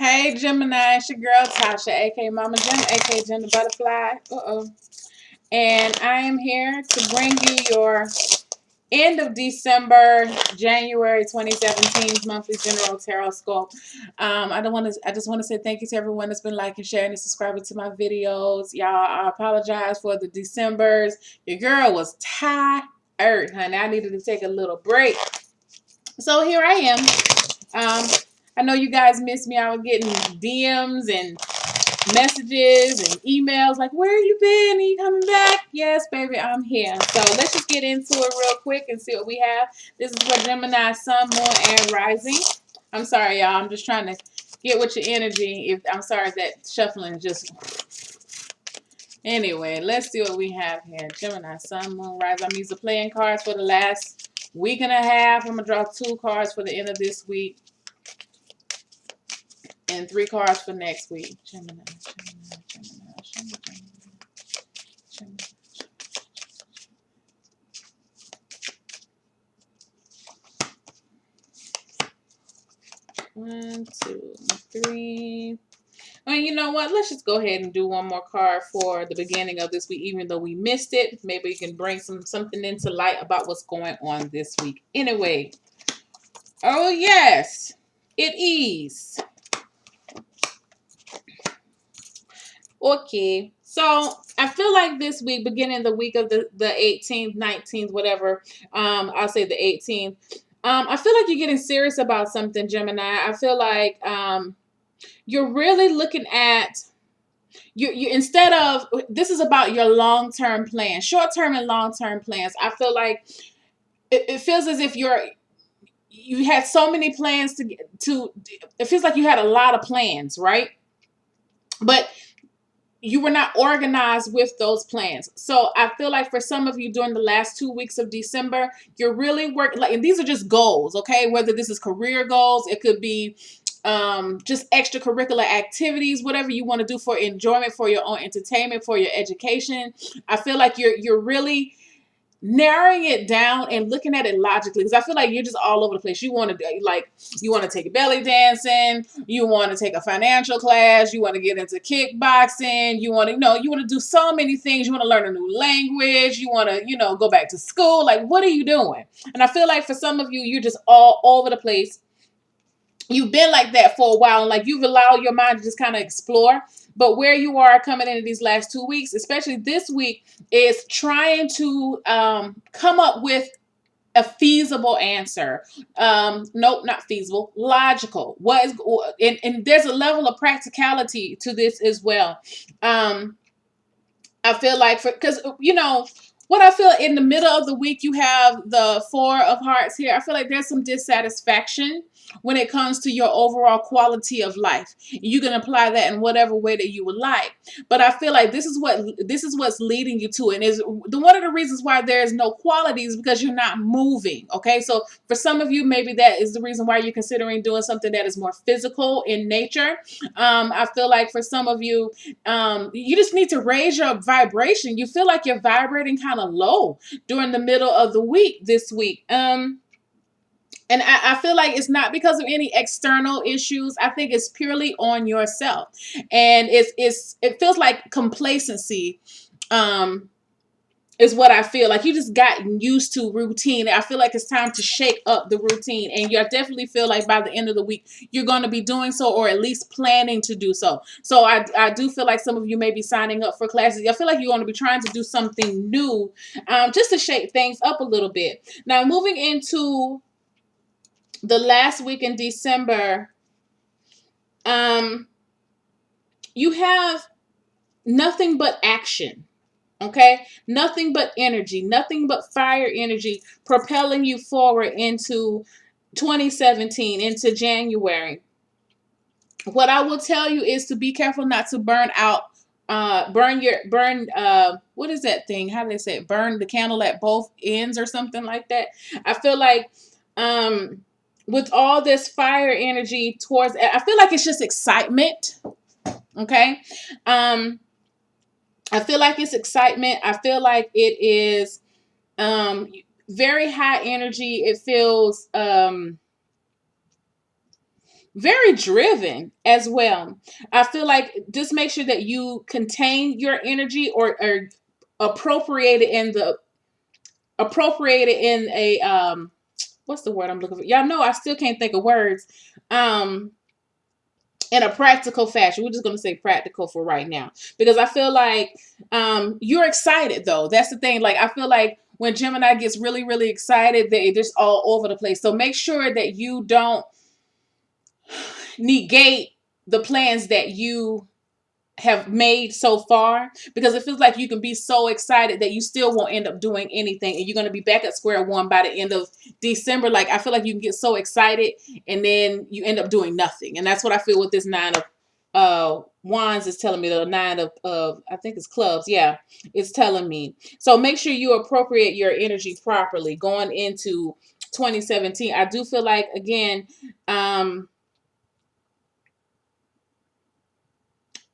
Hey Gemini, it's your girl Tasha, aka Mama Gem, aka Gem the Butterfly. And I am here to bring you your end of December, January 2017 monthly general Tarotscope. I just want to say thank you to everyone that's been liking, sharing, and subscribing to my videos. Y'all, I apologize for the Decembers. Your girl was tired, honey. I needed to take a little break. So here I am. I know you guys missed me. I was getting DMs and messages and emails like, where you been? Are you coming back? Yes, baby, I'm here. So let's just get into it real quick and see what we have. This is for Gemini, Sun, Moon, and Rising. I'm sorry, y'all. I'm just trying to get with your energy. I'm sorry that shuffling just... Anyway, let's see what we have here. Gemini, Sun, Moon, Rising. I'm using playing cards for the last week and a half. I'm going to draw 2 cards for the end of this week. And 3 cards for next week. Gemini. 1, 2, 3. Well, you know what? Let's just go ahead and do one more card for the beginning of this week, even though we missed it. Maybe you can bring something into light about what's going on this week. Anyway. Oh, yes. It is. Okay, so I feel like this week, beginning the week of the 18th, 19th, whatever, I'll say the 18th, I feel like you're getting serious about something, Gemini. I feel like you're really looking at, you instead of, this is about your long-term plans, short-term and long-term plans. I feel like it feels as if you had so many plans to, it feels like you had a lot of plans, right? But you were not organized with those plans. So I feel like for some of you during the last 2 weeks of December, you're really working, like, and these are just goals, okay? Whether this is career goals, it could be just extracurricular activities, whatever you want to do for enjoyment, for your own entertainment, for your education. I feel like you're really narrowing it down and looking at it logically, because I feel like you're just all over the place. You want to take belly dancing, you want to take a financial class, you want to get into kickboxing, you want to do so many things. You want to learn a new language, you want to go back to school. Like, what are you doing? And I feel like for some of you, you're just all over the place. You've been like that for a while, and like you've allowed your mind to just kind of explore. But where you are coming into these last 2 weeks, especially this week, is trying to come up with a feasible answer. Nope, not feasible, logical. What is, and there's a level of practicality to this as well. I feel like because what I feel in the middle of the week, you have the 4 of Hearts here. I feel like there's some dissatisfaction when it comes to your overall quality of life. You can apply that in whatever way that you would like. But I feel like this is what's leading you to it. And is one of the reasons why there is no quality is because you're not moving. Okay, so for some of you, maybe that is the reason why you're considering doing something that is more physical in nature. I feel like for some of you, you just need to raise your vibration. You feel like you're vibrating kind of low during the middle of the week this week. And I feel like it's not because of any external issues. I think it's purely on yourself. And it feels like complacency is what I feel. Like you just gotten used to routine. I feel like it's time to shake up the routine. And you definitely feel like by the end of the week, you're going to be doing so, or at least planning to do so. So I do feel like some of you may be signing up for classes. I feel like you're going to be trying to do something new just to shake things up a little bit. Now, moving into the last week in December, you have nothing but action, okay? Nothing but energy, nothing but fire energy propelling you forward into 2017, into January. What I will tell you is to be careful not to burn out, what is that thing? How do they say it? Burn the candle at both ends or something like that. I feel like, with all this fire energy I feel like it's just excitement. Okay. I feel like it's excitement. I feel like it is very high energy. It feels very driven as well. I feel like just make sure that you contain your energy, or appropriate it in the appropriate it in a what's the word I'm looking for? Y'all know I still can't think of words. Um in a practical fashion. We're just going to say practical for right now, because I feel like you're excited though. That's the thing. Like, I feel like when Gemini gets really, really excited, they're just all over the place. So make sure that you don't negate the plans that you have made so far, because it feels like you can be so excited that you still won't end up doing anything, and you're going to be back at square one by the end of December. Like, I feel like you can get so excited and then you end up doing nothing, and that's what I feel with this nine of wands is telling me. The nine of I think it's clubs, yeah, it's telling me. So make sure you appropriate your energy properly going into 2017. I do feel like, again,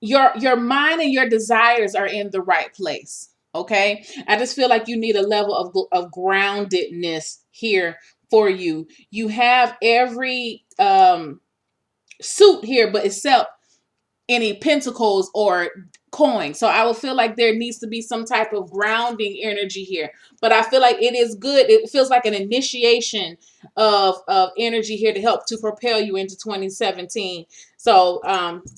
your mind and your desires are in the right place. Okay, I just feel like you need a level of groundedness here for you. You have every suit here, but except any pentacles or coins. So I will feel like there needs to be some type of grounding energy here. But I feel like it is good. It feels like an initiation of energy here to help to propel you into 2017. So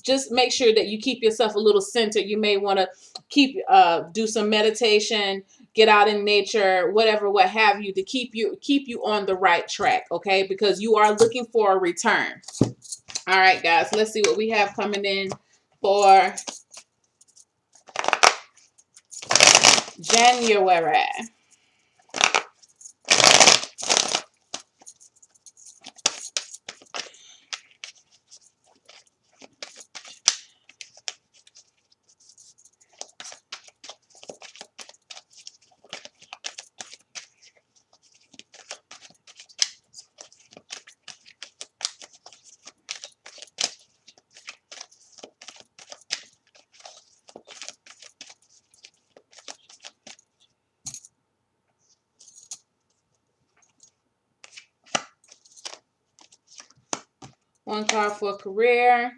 just make sure that you keep yourself a little centered. You may want to do some meditation, get out in nature, whatever, what have you, to keep you on the right track. Okay, because you are looking for a return. All right, guys, let's see what we have coming in for January. One card for career.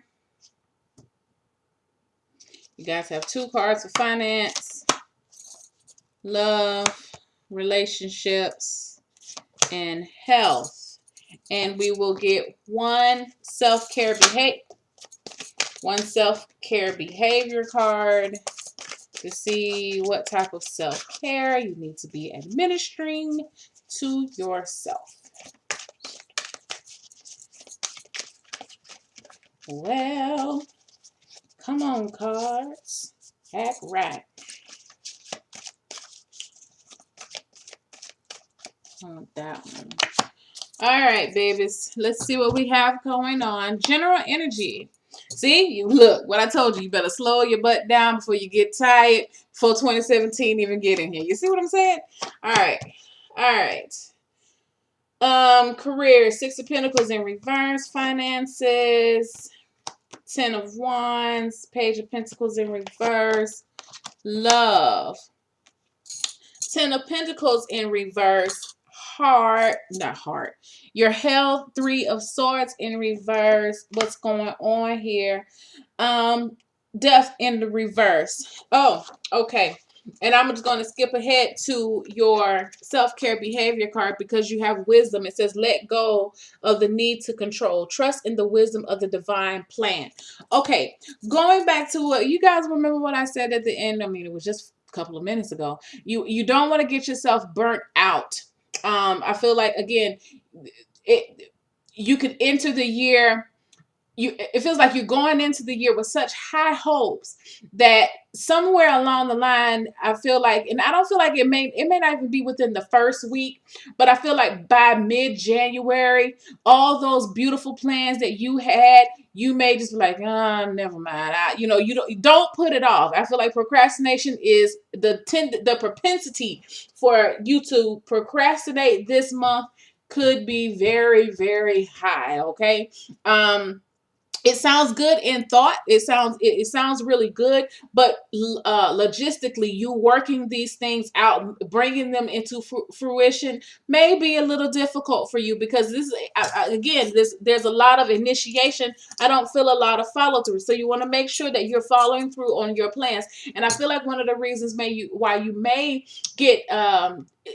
You guys have two cards for finance, love, relationships, and health. And we will get one self-care behavior card to see what type of self-care you need to be administering to yourself. Well, come on, cards. Act right. On that one. All right, babies. Let's see what we have going on. General energy. See, you look, what I told you. You better slow your butt down before you get tired, before 2017 even get in here. You see what I'm saying? All right. All right. Career, Six of Pentacles in reverse. Finances, Ten of Wands, Page of Pentacles in reverse. Love, Ten of Pentacles in reverse. Not heart. Your health, Three of Swords in reverse. What's going on here? Death in the reverse. Oh, okay. And I'm just going to skip ahead to your self-care behavior card because you have wisdom. It says, let go of the need to control. Trust in the wisdom of the divine plan. Okay, going back to what you guys remember what I said at the end. I mean, it was just a couple of minutes ago. You don't want to get yourself burnt out. I feel like, again, you could enter the year. It feels like you're going into the year with such high hopes that somewhere along the line, I feel like, and I don't feel like it may not even be within the first week, but I feel like by mid-January, all those beautiful plans that you had, you may just be like, oh, never mind. You don't put it off. I feel like procrastination is the propensity for you to procrastinate this month could be very, very high. Okay. it sounds good in thought. It sounds really good, but logistically, you working these things out, bringing them into fruition, may be a little difficult for you, because this again, there's a lot of initiation. I don't feel a lot of follow through, so you want to make sure that you're following through on your plans. And I feel like one of the reasons why you may get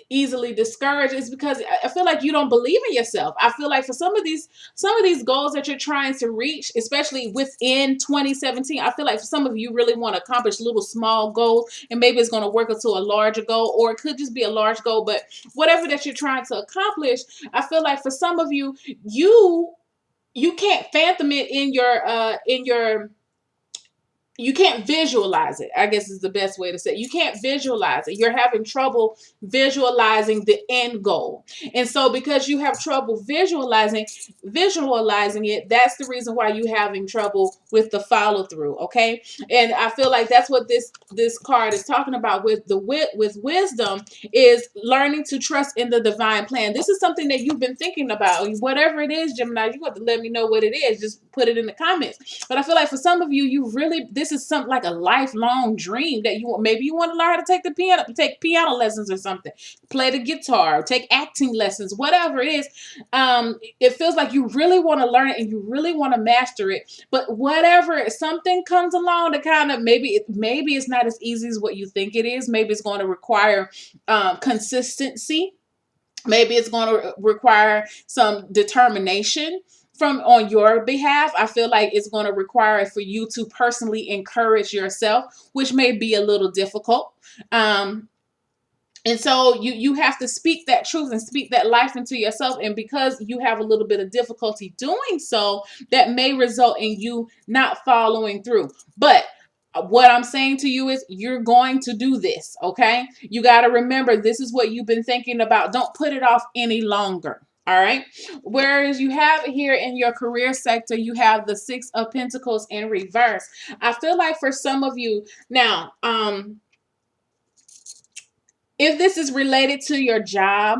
easily discouraged is because I feel like you don't believe in yourself. I feel like for some of these goals that you're trying to reach, especially within 2017, I feel like for some of you really want to accomplish little small goals, and maybe it's going to work into a larger goal, or it could just be a large goal. But whatever that you're trying to accomplish, I feel like for some of you, you can't fathom it in your you can't visualize it, I guess is the best way to say it. You can't visualize it. You're having trouble visualizing the end goal. And so because you have trouble visualizing it, that's the reason why you're having trouble with the follow through, okay? And I feel like that's what this card is talking about with wisdom, is learning to trust in the divine plan. This is something that you've been thinking about. Whatever it is, Gemini, you have to let me know what it is. Just put it in the comments. But I feel like for some of you, this is something like a lifelong dream that you want. Maybe you want to learn how to take piano lessons or something, play the guitar, take acting lessons, whatever it is. It feels like you really want to learn it and you really want to master it. But whatever, something comes along that kind of maybe it's not as easy as what you think it is. Maybe it's going to require consistency. Maybe it's going to require some determination from on your behalf. I feel like it's going to require for you to personally encourage yourself, which may be a little difficult. And so you have to speak that truth and speak that life into yourself. And because you have a little bit of difficulty doing so, that may result in you not following through. But what I'm saying to you is you're going to do this, okay? You got to remember, this is what you've been thinking about. Don't put it off any longer. All right. Whereas you have here in your career sector, you have the 6 of Pentacles in reverse. I feel like for some of you now, if this is related to your job,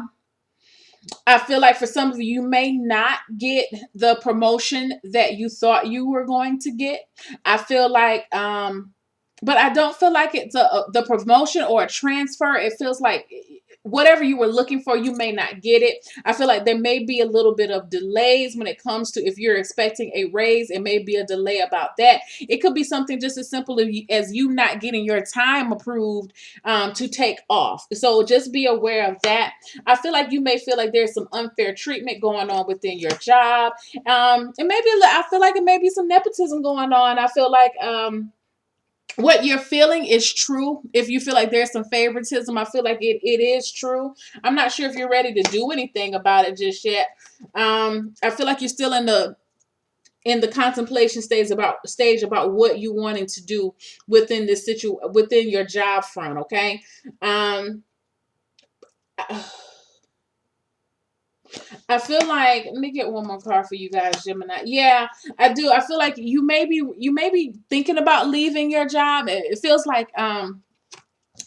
I feel like for some of you may not get the promotion that you thought you were going to get. I feel like, but I don't feel like it's the promotion or a transfer. It feels like whatever you were looking for, you may not get it. I feel like there may be a little bit of delays when it comes to if you're expecting a raise. It may be a delay about that. It could be something just as simple as you not getting your time approved to take off. So just be aware of that. I feel like you may feel like there's some unfair treatment going on within your job. And maybe I feel like it may be some nepotism going on. I feel like what you're feeling is true. If you feel like there's some favoritism, I feel like it is true. I'm not sure if you're ready to do anything about it just yet. I feel like you're still in the contemplation stage about what you wanting to do within this within your job front. Okay. I feel like, let me get one more card for you guys, Gemini. Yeah, I do. I feel like you may be thinking about leaving your job. It feels like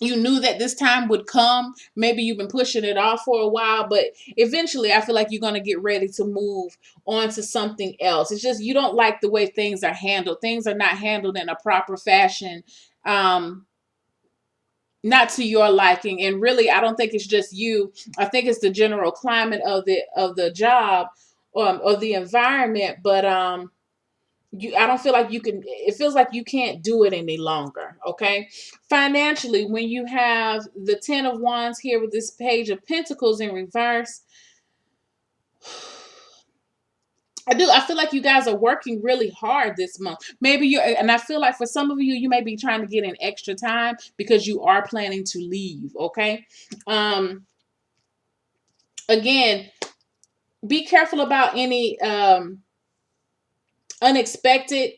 you knew that this time would come. Maybe you've been pushing it off for a while, but eventually I feel like you're going to get ready to move on to something else. It's just you don't like the way things are handled. Things are not handled in a proper fashion. Not to your liking. And really, I don't think it's just you. I think it's the general climate of the job or the environment. But I don't feel like you can. It feels like you can't do it any longer. Okay, financially, when you have the 10 of Wands here with this Page of Pentacles in reverse, I feel like you guys are working really hard this month. Maybe and I feel like for some of you, you may be trying to get in extra time because you are planning to leave. Okay. Again, be careful about any unexpected.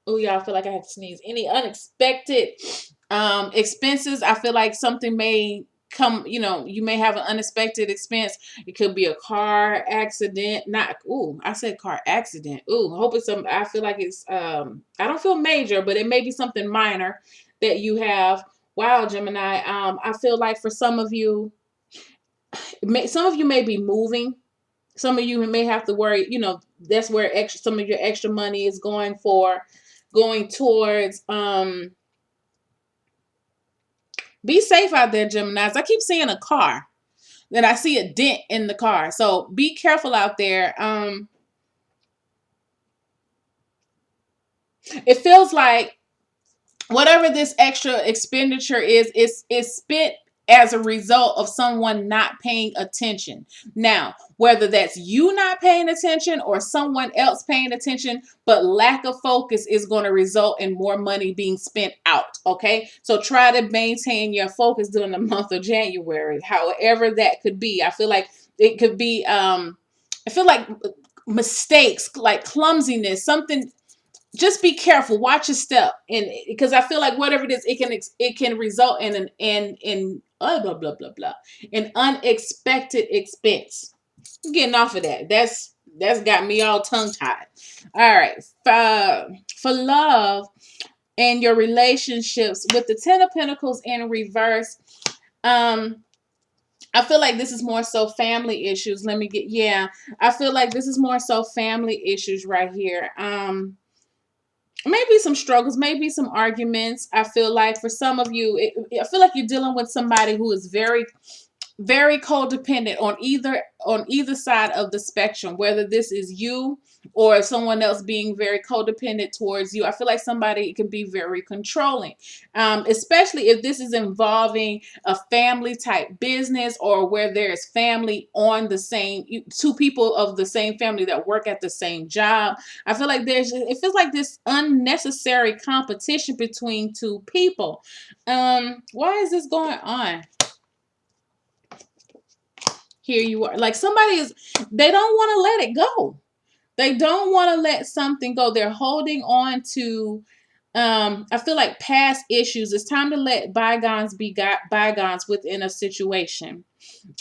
Oh, yeah, I feel like I have to sneeze. Any unexpected expenses. I feel like something may come, you may have an unexpected expense. It could be a car accident. I said car accident. Hope it's I feel like it's I don't feel major, but it may be something minor that you have. Wow, Gemini. I feel like for some of you may be moving. Some of you may have to worry, that's where some of your extra money is going towards. Be safe out there, Geminis. I keep seeing a car. Then I see a dent in the car. So be careful out there. It feels like whatever this extra expenditure is spent as a result of someone not paying attention. Now, whether that's you not paying attention or someone else paying attention, but lack of focus is going to result in more money being spent out. Okay, so try to maintain your focus during the month of January, however that could be. I feel like it could be I feel like mistakes, like clumsiness, something. Just be careful, watch your step, and because I feel like whatever it is, it can result in blah blah blah blah, an unexpected expense. I'm getting off of that. That's got me all tongue tied. All right, for love and your relationships with the Ten of Pentacles in reverse, I feel like this is more so family issues. I feel like this is more so family issues right here. Maybe some struggles, maybe some arguments. I feel like for some of you, I feel like you're dealing with somebody who is very, very codependent on either side of the spectrum, whether this is you or someone else being very codependent towards you. I feel like somebody can be very controlling, especially if this is involving a family type business or where there's family on the same, two people of the same family that work at the same job. I feel like it feels like this unnecessary competition between two people. Why is this going on? Here you are. Like they don't want to let it go. They don't want to let something go. They're holding on to, I feel like past issues. It's time to let bygones be bygones within a situation.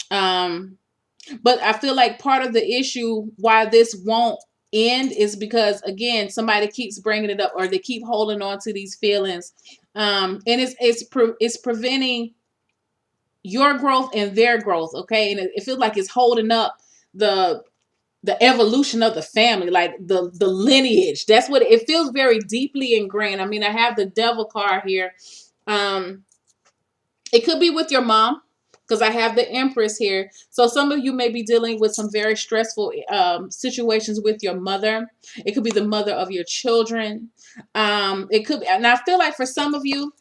But I feel like part of the issue why this won't end is because, again, somebody keeps bringing it up or they keep holding on to these feelings. And it's preventing your growth and their growth, okay? And it feels like it's holding up the evolution of the family, like the lineage. That's what it feels, very deeply ingrained. I mean, I have the Devil card here. It could be with your mom, because I have the Empress here. So some of you may be dealing with some very stressful situations with your mother. It could be the mother of your children. It could be, and I feel like for some of you,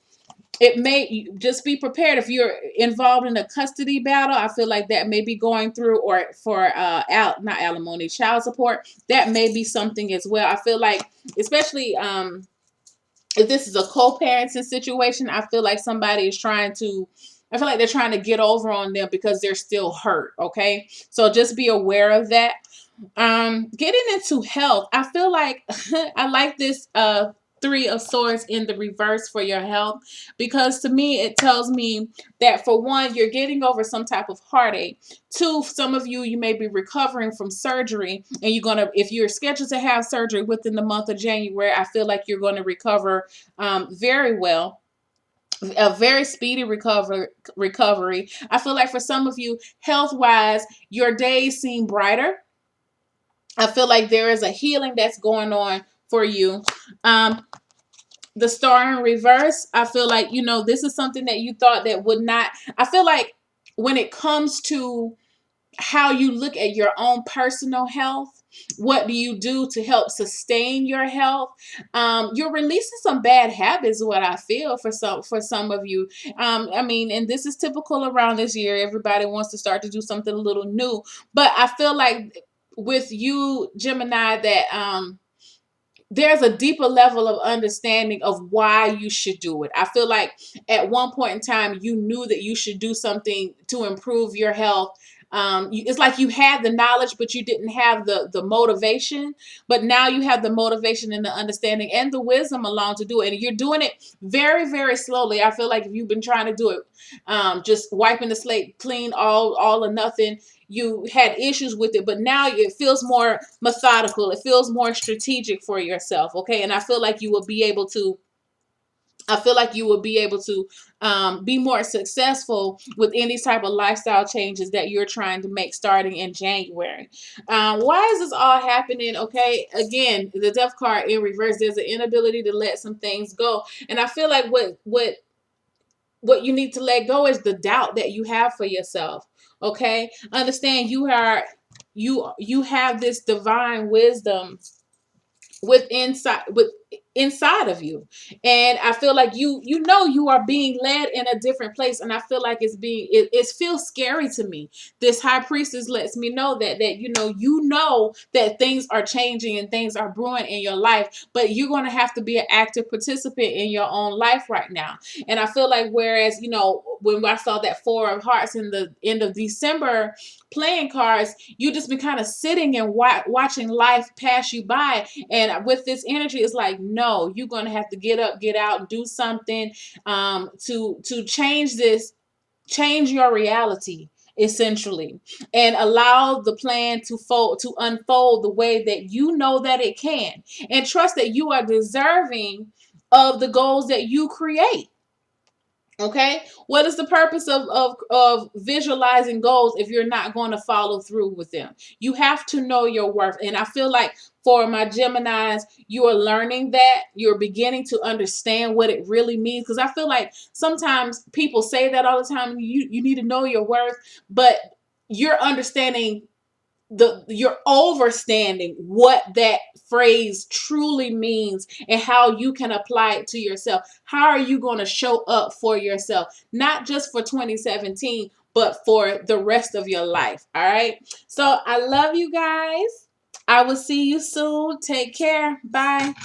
it may just be prepared if you're involved in a custody battle. I feel like that may be going through, or for not alimony, child support. That may be something as well. I feel like, especially if this is a co-parenting situation, I feel like somebody is trying to. I feel like they're trying to get over on them because they're still hurt. Okay, so just be aware of that. Getting into health, I feel like I like this Three of Swords in the reverse for your health, because to me it tells me that, for one, you're getting over some type of heartache. Two, some of you may be recovering from surgery, and if you're scheduled to have surgery within the month of January, I feel like you're going to recover very well. A very speedy recovery. I feel like for some of you, health-wise, your days seem brighter. I feel like there is a healing that's going on for you. The Star in reverse, I feel like, this is something that you thought that would not. I feel like when it comes to how you look at your own personal health, what do you do to help sustain your health? You're releasing some bad habits, what I feel, for some of you. I mean, and this is typical around this year. Everybody wants to start to do something a little new. But I feel like with you, Gemini, that there's a deeper level of understanding of why you should do it. I feel like at one point in time, you knew that you should do something to improve your health. It's like you had the knowledge, but you didn't have the motivation. But now you have the motivation and the understanding and the wisdom along to do it. And you're doing it very, very slowly. I feel like if you've been trying to do it, just wiping the slate clean, all or nothing, you had issues with it, but now it feels more methodical. It feels more strategic for yourself. Okay. And I feel like you will be able to I feel like you will be able to be more successful with any type of lifestyle changes that you're trying to make starting in January. Why is this all happening? Okay, again, the death card in reverse. There's an inability to let some things go, and I feel like what you need to let go is the doubt that you have for yourself. Okay, understand you have this divine wisdom with inside of you, and I feel like you know you are being led in a different place, and I feel like it feels scary to me. This high priestess lets me know that you know that things are changing and things are brewing in your life, but you're going to have to be an active participant in your own life right now. And I feel like, whereas when I saw that Four of Hearts in the end of December playing cards, you just been kind of sitting and watching life pass you by. And with this energy, it's like, no, you're gonna have to get up, get out, and do something to change your reality essentially, and allow the plan to unfold the way that you know that it can, and trust that you are deserving of the goals that you create. Okay, what is the purpose of visualizing goals if you're not going to follow through with them? You have to know your worth, and I feel like for my Geminis, you are learning that. You're beginning to understand what it really means, because I feel like sometimes people say that all the time. You need to know your worth, but you're understanding you're overstanding what that phrase truly means and how you can apply it to yourself. How are you going to show up for yourself, not just for 2017, but for the rest of your life? All right, so I love you guys. I will see you soon. Take care. Bye.